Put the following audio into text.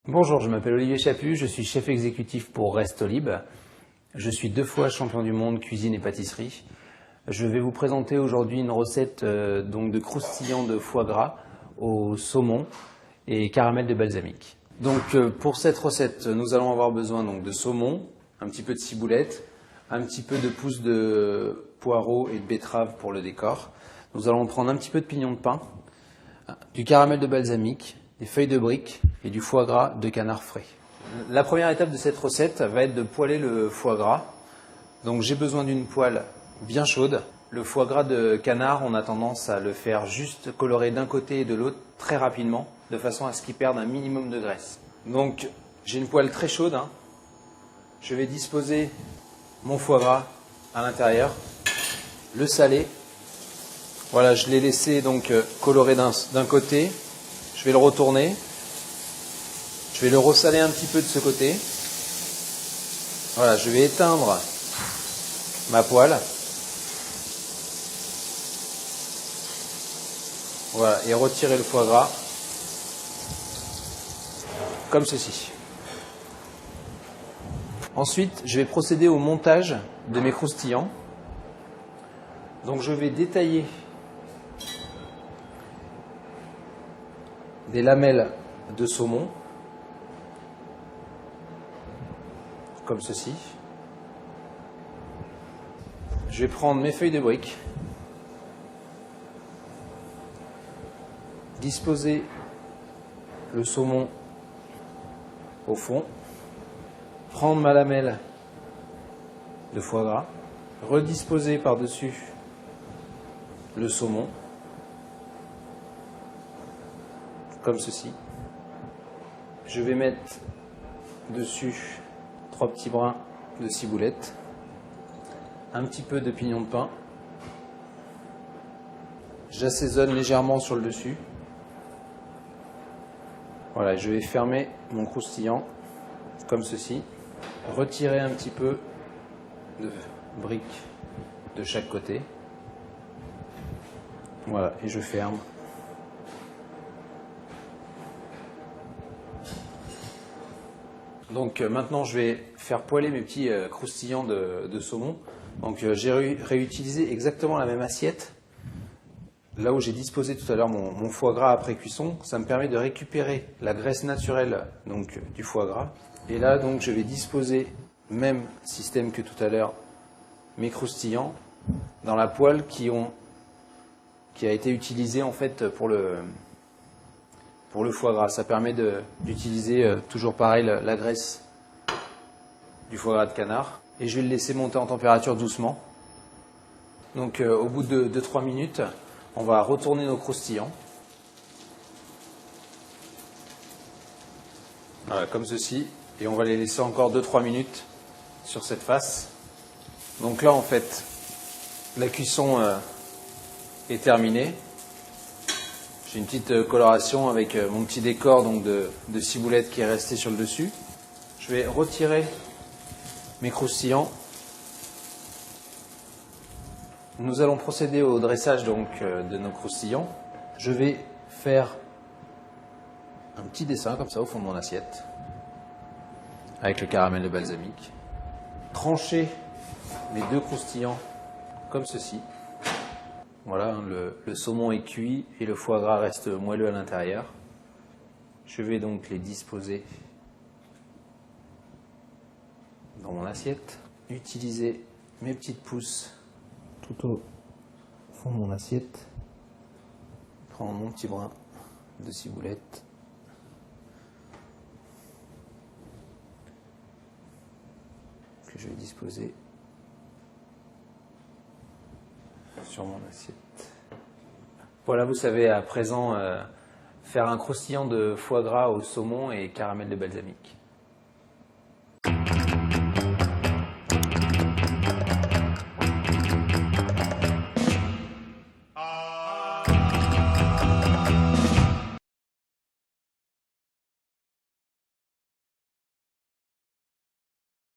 Bonjour, je m'appelle Olivier Chaput, je suis chef exécutif pour Restolib. Je suis 2 fois champion du monde cuisine et pâtisserie. Je vais vous présenter aujourd'hui une recette donc de croustillant de foie gras au saumon et caramel de balsamique. Donc pour cette recette, nous allons avoir besoin donc de saumon, un petit peu de ciboulette, un petit peu de pousses de poireaux et de betterave pour le décor. Nous allons prendre un petit peu de pignon de pin, du caramel de balsamique, des feuilles de brique et du foie gras de canard frais. La première étape de cette recette va être de poêler le foie gras. Donc j'ai besoin d'une poêle bien chaude. Le foie gras de canard, on a tendance à le faire juste colorer d'un côté et de l'autre très rapidement, de façon à ce qu'il perde un minimum de graisse. Donc j'ai une poêle très chaude. Je vais disposer mon foie gras à l'intérieur, le saler. Voilà, je l'ai laissé donc colorer d'un côté. Je vais le retourner. Je vais le ressaler un petit peu de ce côté. Voilà, je vais éteindre ma poêle. Voilà, et retirer le foie gras comme ceci. Ensuite, je vais procéder au montage de mes croustillants. Donc je vais détailler des lamelles de saumon, comme ceci. Je vais prendre mes feuilles de brique, disposer le saumon au fond, prendre ma lamelle de foie gras, redisposer par-dessus le saumon, comme ceci. Je vais mettre dessus 3 petits brins de ciboulette, un petit peu de pignon de pin. J'assaisonne légèrement sur le dessus. Voilà, je vais fermer mon croustillant comme ceci. Retirer un petit peu de briques de chaque côté. Voilà, et je ferme. Donc maintenant je vais faire poêler mes petits croustillants de saumon. Donc j'ai réutilisé exactement la même assiette. Là où j'ai disposé tout à l'heure mon foie gras après cuisson, ça me permet de récupérer la graisse naturelle donc, du foie gras. Et là donc je vais disposer, même système que tout à l'heure, mes croustillants dans la poêle qui a été utilisée en fait pour le foie gras. Ça permet d'utiliser toujours pareil la graisse du foie gras de canard. Et je vais le laisser monter en température doucement. Donc au bout de 2-3 minutes, on va retourner nos croustillants. Voilà, comme ceci. Et on va les laisser encore 2-3 minutes sur cette face. Donc là en fait, la cuisson est terminée. J'ai une petite coloration avec mon petit décor donc de ciboulette qui est resté sur le dessus. Je vais retirer mes croustillants. Nous allons procéder au dressage donc de nos croustillants. Je vais faire un petit dessin comme ça au fond de mon assiette avec le caramel de balsamique. Trancher mes 2 croustillants comme ceci. Voilà, le saumon est cuit et le foie gras reste moelleux à l'intérieur. Je vais donc les disposer dans mon assiette. Utiliser mes petites pousses tout au fond de mon assiette. Prendre mon petit brin de ciboulette. Que je vais disposer sur mon assiette. Voilà, vous savez à présent faire un croustillant de foie gras au saumon et caramel de balsamique.